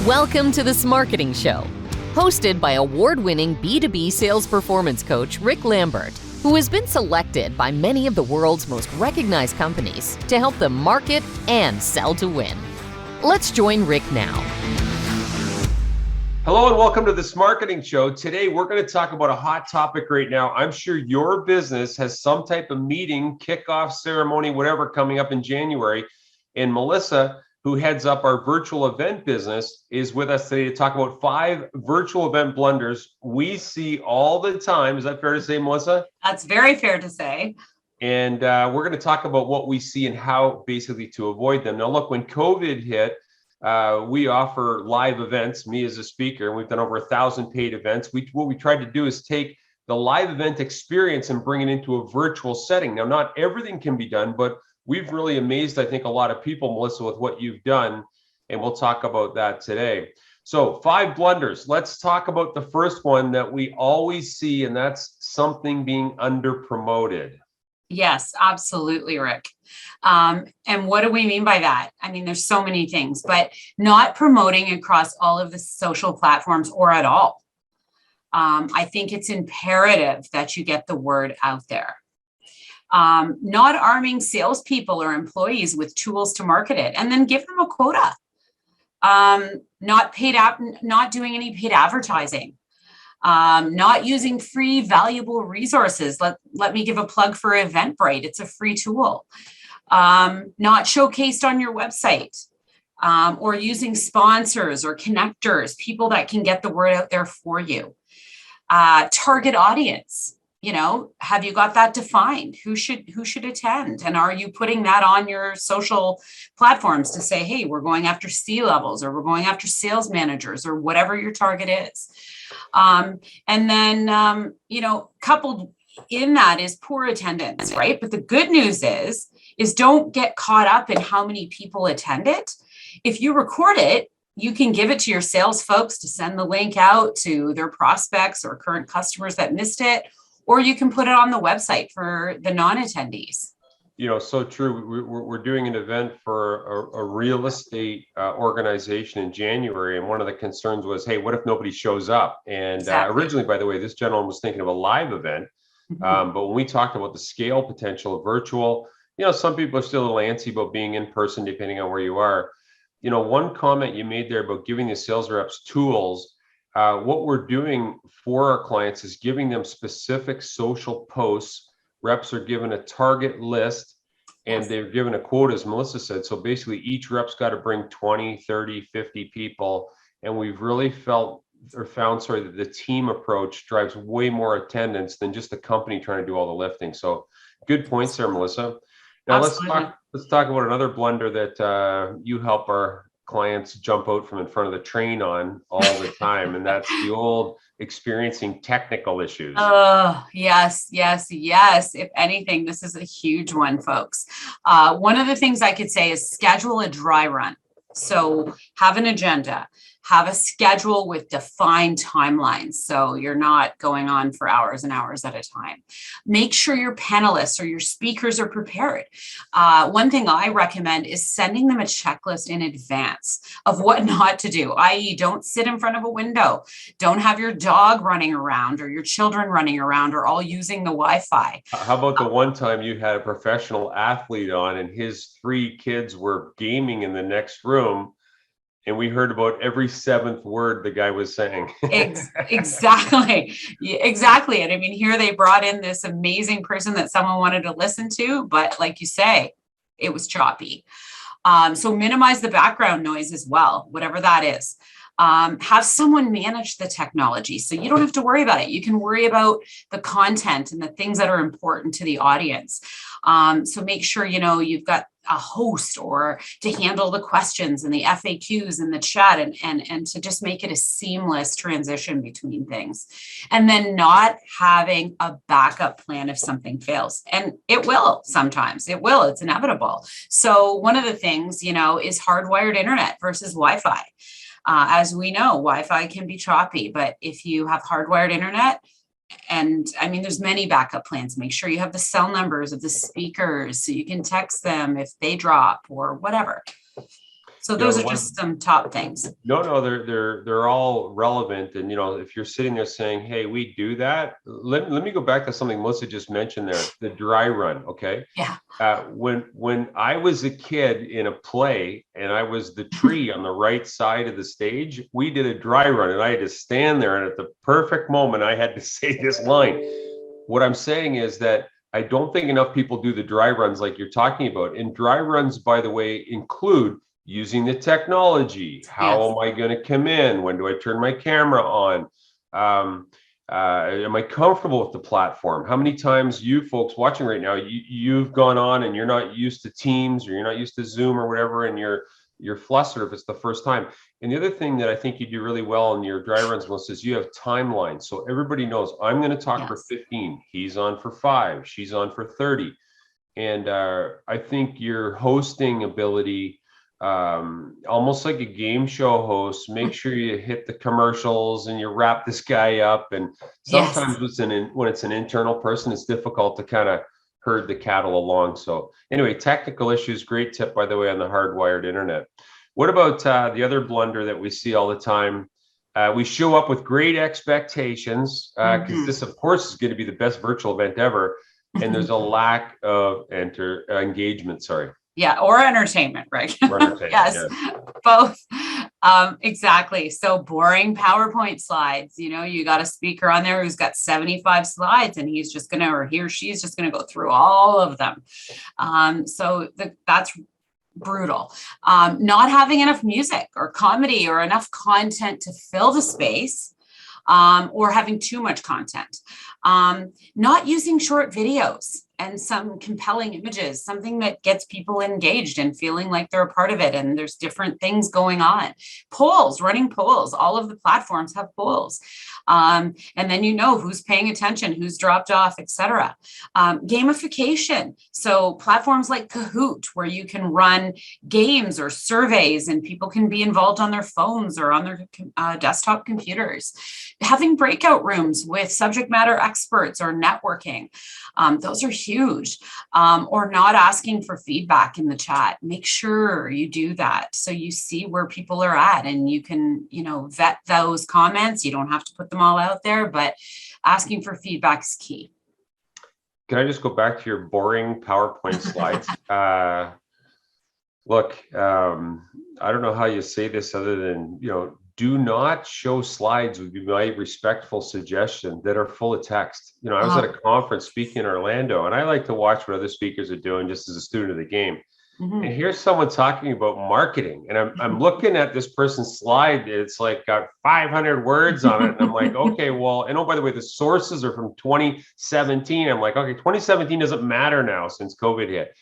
Welcome to the Smarketing Show, hosted by award-winning B2B sales performance coach Rick Lambert, who has been selected by many of the world's most recognized companies to help them market and sell to win. Let's join Rick now. Hello and welcome to the Smarketing Show. Today we're going to talk about a hot topic right now. I'm sure your business has some type of meeting, kickoff ceremony, whatever coming up in January. And Melissa, who heads up our virtual event business, is with us today to talk about 5 virtual event blunders we see all the time. Is that fair to say, Melissa? That's very fair to say. And we're going to talk about what we see and how basically to avoid them. Now, look, when COVID hit, we offer live events, me as a speaker, and we've done over 1,000 paid events. What we tried to do is take the live event experience and bring it into a virtual setting. Now, not everything can be done, but we've really amazed, I think, a lot of people, Melissa, with what you've done, and we'll talk about that today. So 5 blunders. Let's talk about the first one that we always see, and that's something being underpromoted. Yes, absolutely, Rick. And what do we mean by that? I mean, there's so many things, but not promoting across all of the social platforms or at all. I think it's imperative that you get the word out there. Not arming salespeople or employees with tools to market it, and then give them a quota. Not doing any paid advertising. Not using free valuable resources. Let me give a plug for Eventbrite. It's a free tool. Not showcased on your website, or using sponsors or connectors, people that can get the word out there for you. Target audience. Have you got that defined? Who should attend? And are you putting that on your social platforms to say, hey, we're going after C-levels, or we're going after sales managers, or whatever your target is? And then, coupled in that is poor attendance, right? But the good news is don't get caught up in how many people attend it. If you record it, you can give it to your sales folks to send the link out to their prospects or current customers that missed it, or you can put it on the website for the non-attendees. So true. We're doing an event for a real estate organization in January, and one of the concerns was, hey, what if nobody shows up? And Exactly. Originally, by the way, this gentleman was thinking of a live event, but when we talked about the scale potential of virtual, some people are still a little antsy about being in person, depending on where you are. One comment you made there about giving the sales reps tools. What we're doing for our clients is giving them specific social posts. Reps are given a target list, and they're given a quota, as Melissa said. So basically each rep's got to bring 20, 30, 50 people. And we've really found that the team approach drives way more attendance than just the company trying to do all the lifting. So good points there, Melissa. Now let's talk about another blunder that you help our clients jump out from in front of the train on all the time, and that's the old experiencing technical issues. Oh, yes. If anything, this is a huge one, folks. One of the things I could say is schedule a dry run. So have an agenda, have a schedule with defined timelines. So you're not going on for hours and hours at a time. Make sure your panelists or your speakers are prepared. One thing I recommend is sending them a checklist in advance of what not to do, i.e. don't sit in front of a window. Don't have your dog running around or your children running around or all using the Wi-Fi. How about the one time you had a professional athlete on and his 3 kids were gaming in the next room, and we heard about every 7th word the guy was saying? Exactly. And I mean, here they brought in this amazing person that someone wanted to listen to, but like you say, it was choppy. So minimize the background noise as well, whatever that is. Have someone manage the technology so you don't have to worry about it. You can worry about the content and the things that are important to the audience. So make sure, you've got a host or to handle the questions and the FAQs in the chat and to just make it a seamless transition between things. And then not having a backup plan if something fails. And it will sometimes, it's inevitable. So one of the things, is hardwired internet versus Wi-Fi. As we know, Wi-Fi can be choppy, but if you have hardwired internet, and I mean, there's many backup plans. Make sure you have the cell numbers of the speakers so you can text them if they drop or whatever. So those are just some top things. No, they're all relevant. And, if you're sitting there saying, hey, we do that, let me go back to something Melissa just mentioned there, the dry run. Okay. Yeah. When I was a kid in a play and I was the tree on the right side of the stage, we did a dry run and I had to stand there. And at the perfect moment, I had to say this line. What I'm saying is that I don't think enough people do the dry runs like you're talking about. And dry runs, by the way, include using the technology. How am I going to come in? When do I turn my camera on? Am I comfortable with the platform? How many times you folks watching right now, you've gone on and you're not used to Teams or you're not used to Zoom or whatever, and you're flustered if it's the first time. And the other thing that I think you do really well in your dry runs, Melissa, is you have timelines. So everybody knows I'm going to talk for 15. He's on for 5. She's on for 30. And I think your hosting ability, almost like a game show host, make sure you hit the commercials and you wrap this guy up. And sometimes when it's an internal person, it's difficult to kind of herd the cattle along. So anyway, technical issues, great tip, by the way, on the hardwired internet. What about the other blunder that we see all the time? We show up with great expectations because this, of course, is going to be the best virtual event ever. And there's a lack of engagement. Sorry. Yeah, or entertainment, right? Yes, both. Exactly. So boring PowerPoint slides. You got a speaker on there who's got 75 slides, and he's just gonna, or he or she's just gonna go through all of them. So that's brutal. Not having enough music or comedy or enough content to fill the space. Or having too much content, not using short videos and some compelling images, something that gets people engaged and feeling like they're a part of it. And there's different things going on. Polls, running polls. All of the platforms have polls. And then who's paying attention, who's dropped off, etc. Gamification. So platforms like Kahoot, where you can run games or surveys and people can be involved on their phones or on their desktop computers. Having breakout rooms with subject matter experts or networking. Those are huge. Or not asking for feedback in the chat. Make sure you do that so you see where people are at and you can, vet those comments. You don't have to put them all out there, but asking for feedback is key. Can I just go back to your boring PowerPoint slides? Look, I don't know how you say this other than, do not show slides would be my respectful suggestion that are full of text. I was at a conference speaking in Orlando, and I like to watch what other speakers are doing just as a student of the game. And here's someone talking about marketing, and I'm looking at this person's slide. It's like got 500 words on it, and I'm like, okay, well, and oh, by the way, the sources are from 2017. I'm like, okay, 2017 doesn't matter now since COVID hit.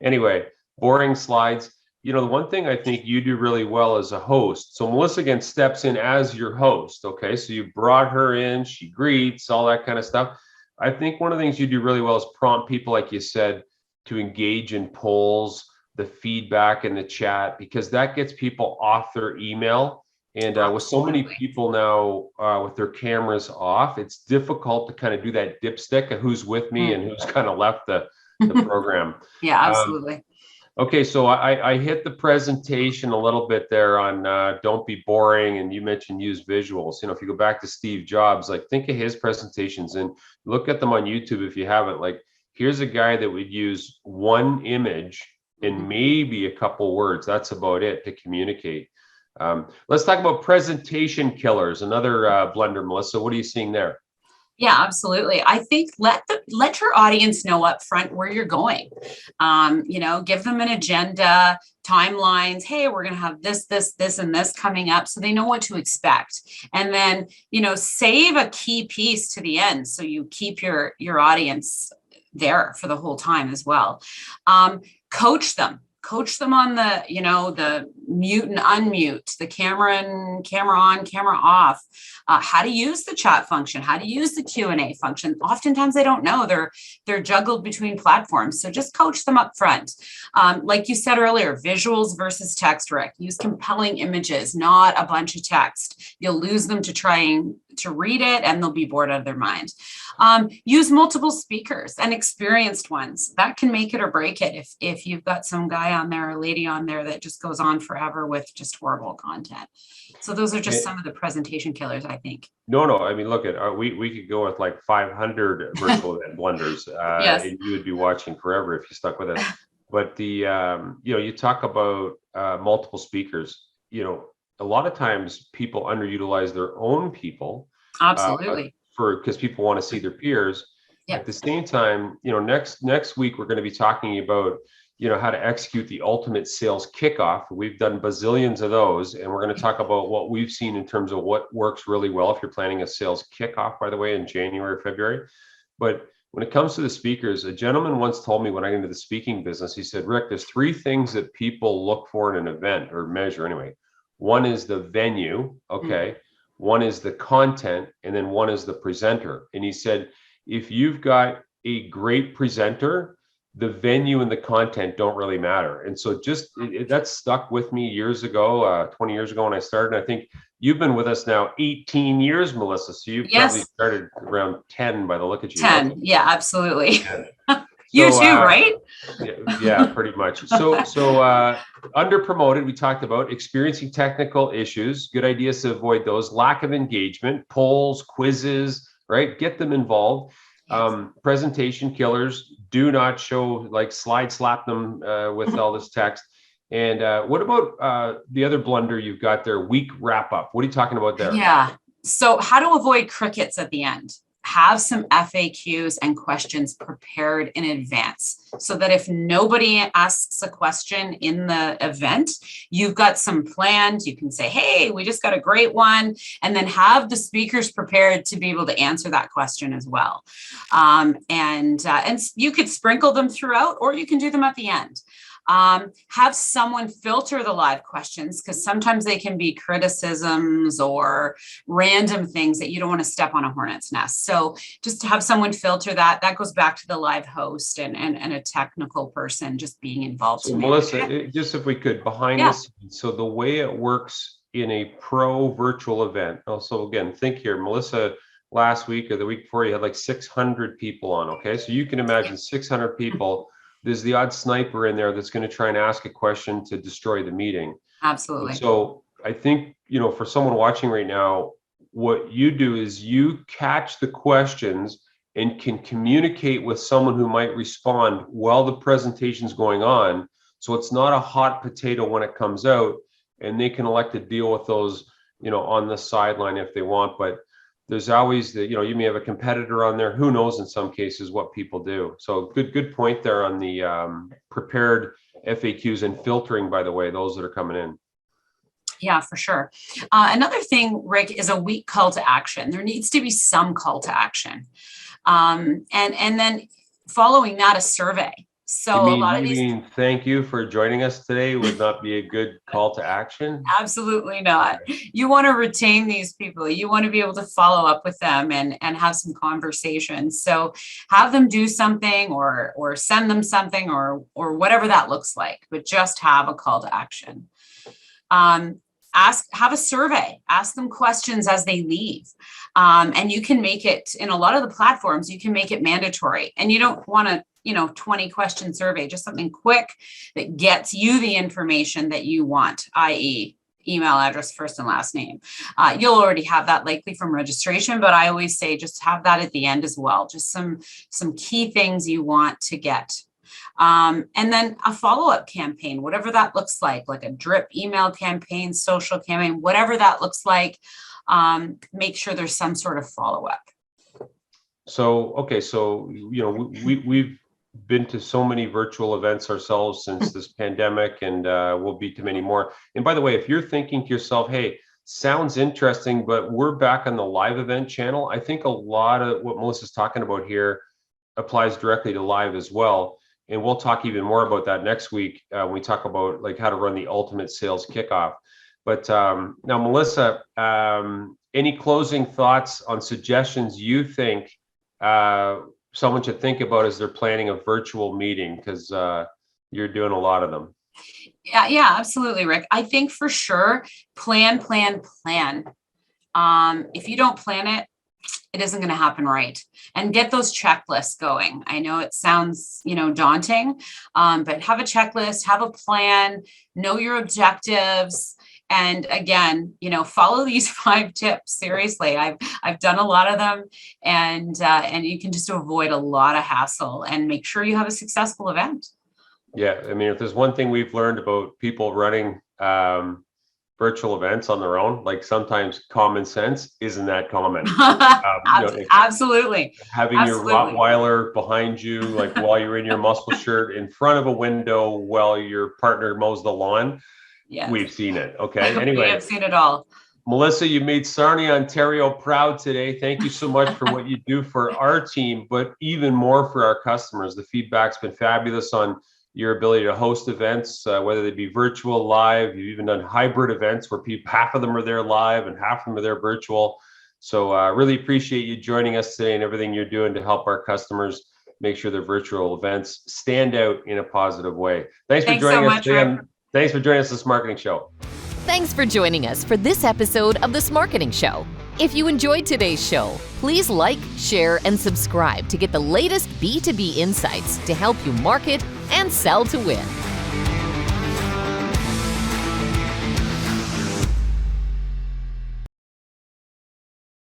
Anyway, boring slides. The one thing I think you do really well as a host. So Melissa again steps in as your host. Okay, so you brought her in, she greets, all that kind of stuff. I think one of the things you do really well is prompt people, like you said, to engage in polls, the feedback in the chat, because that gets people off their email. And with so many people now with their cameras off, it's difficult to kind of do that dipstick of who's with me and who's kind of left the program. Yeah, absolutely. Okay, so I hit the presentation a little bit there on don't be boring, and you mentioned use visuals. If you go back to Steve Jobs, like think of his presentations and look at them on YouTube if you haven't. Like here's a guy that would use one image and maybe a couple words. That's about it to communicate. Let's talk about presentation killers, another blunder, Melissa. What are you seeing there? Yeah, absolutely. I think let your audience know up front where you're going. Give them an agenda, timelines. Hey, we're going to have this, and this coming up, so they know what to expect. And then, save a key piece to the end so you keep your audience there for the whole time as well. Coach them on the, the mute and unmute, the camera on, camera off, how to use the chat function, how to use the Q&A function. Oftentimes they don't know, they're juggled between platforms. So just coach them up front. Like you said earlier, visuals versus text, Rick. Use compelling images, not a bunch of text. You'll lose them to trying to read it and they'll be bored out of their mind. Use multiple speakers and experienced ones. That can make it or break it. If you've got some guy on there or lady on there that just goes on forever with just horrible content. So those are just some of the presentation killers, I think. No. I mean, look at we could go with like 500 virtual event blunders, Yes. and you would be watching forever if you stuck with it. But the you talk about multiple speakers. A lot of times people underutilize their own people. Absolutely. Because people want to see their peers. Yep. At the same time, next week we're going to be talking about how to execute the ultimate sales kickoff. We've done bazillions of those, and we're going to talk about what we've seen in terms of what works really well if you're planning a sales kickoff, by the way, in January or February. But when it comes to the speakers, a gentleman once told me when I got into the speaking business, he said, Rick, there's 3 things that people look for in an event or measure anyway. One is the venue, okay? One is the content, and then one is the presenter. And he said, if you've got a great presenter, the venue and the content don't really matter. And so that stuck with me years ago, 20 years ago when I started. And I think you've been with us now 18 years, Melissa. So you probably started around 10 by the look at you. 10. Yeah, absolutely. You too, right? Yeah, pretty much. So Underpromoted, we talked about experiencing technical issues, good ideas to avoid those, lack of engagement, polls, quizzes, right? Get them involved. Presentation killers, do not show, like slap them with all this text. And what about the other blunder you've got there, week wrap up? What are you talking about there? Yeah. So how to avoid crickets at the end. Have some FAQs and questions prepared in advance so that if nobody asks a question in the event, you've got some planned. You can say, hey, we just got a great one, and then have the speakers prepared to be able to answer that question as well. And you could sprinkle them throughout, or you can do them at the end. Have someone filter the live questions, because sometimes they can be criticisms or random things that you don't want to step on a hornet's nest. So just to have someone filter that goes back to the live host and a technical person just being involved. So Melissa, just if we could, behind the scenes, so the way it works in a pro virtual event. Also, again, think here, Melissa, last week or the week before, you had like 600 people on. Okay, so you can imagine 600 people. There's the odd sniper in there that's going to try and ask a question to destroy the meeting. Absolutely. And so I think, for someone watching right now, what you do is you catch the questions and can communicate with someone who might respond while the presentation's going on. So it's not a hot potato when it comes out, and they can elect to deal with those, on the sideline if they want. But there's always you may have a competitor on there. Who knows in some cases what people do. So good point there on the prepared FAQs and filtering, by the way, those that are coming in. Yeah, for sure. Another thing, Rick, is a weak call to action. There needs to be some call to action. And then following that, a survey. So a lot of these. Thank you for joining us today would not be a good call to action? Absolutely not. You want to retain these people. You want to be able to follow up with them and have some conversations. So have them do something or send them something or whatever that looks like, but just have a call to action. Have a survey, ask them questions as they leave. And you can make it, in a lot of the platforms, you can make it mandatory, and you don't want to 20 question survey, just something quick that gets you the information that you want, i.e. email address, first and last name. You'll already have that likely from registration, but I always say just have that at the end as well. Just some key things you want to get. And then a follow-up campaign, whatever that looks like a drip email campaign, social campaign, whatever that looks like, make sure there's some sort of follow-up. So, okay. So, we've been to so many virtual events ourselves since this pandemic, and we'll be to many more. And by the way, if you're thinking to yourself, hey, sounds interesting, but we're back on the live event channel, I think a lot of what Melissa's talking about here applies directly to live as well. And we'll talk even more about that next week when we talk about how to run the ultimate sales kickoff. But now, Melissa, any closing thoughts on suggestions you think someone should think about as they're planning a virtual meeting? Because you're doing a lot of them. Yeah, absolutely, Rick. I think for sure, plan. If you don't plan it, it isn't going to happen right. And get those checklists going. I know it sounds, daunting, but have a checklist, have a plan, know your objectives. And again, follow these 5 tips. Seriously, I've done a lot of them, and you can just avoid a lot of hassle and make sure you have a successful event. Yeah, I mean, if there's one thing we've learned about people running virtual events on their own, like sometimes common sense isn't that common. Absolutely. Having your Rottweiler behind you, like while you're in your muscle shirt in front of a window while your partner mows the lawn. Yes. We've seen it. Okay. Anyway, we have seen it all. Melissa, you made Sarnia, Ontario proud today. Thank you so much for what you do for our team, but even more for our customers. The feedback's been fabulous on your ability to host events, whether they be virtual, live. You've even done hybrid events where half of them are there live and half of them are there virtual. So really appreciate you joining us today and everything you're doing to help our customers make sure their virtual events stand out in a positive way. Thanks for joining us today. Thanks for joining us this marketing show. Thanks for joining us for this episode of This Marketing Show. If you enjoyed today's show, please like, share, and subscribe to get the latest B2B insights to help you market and sell to win.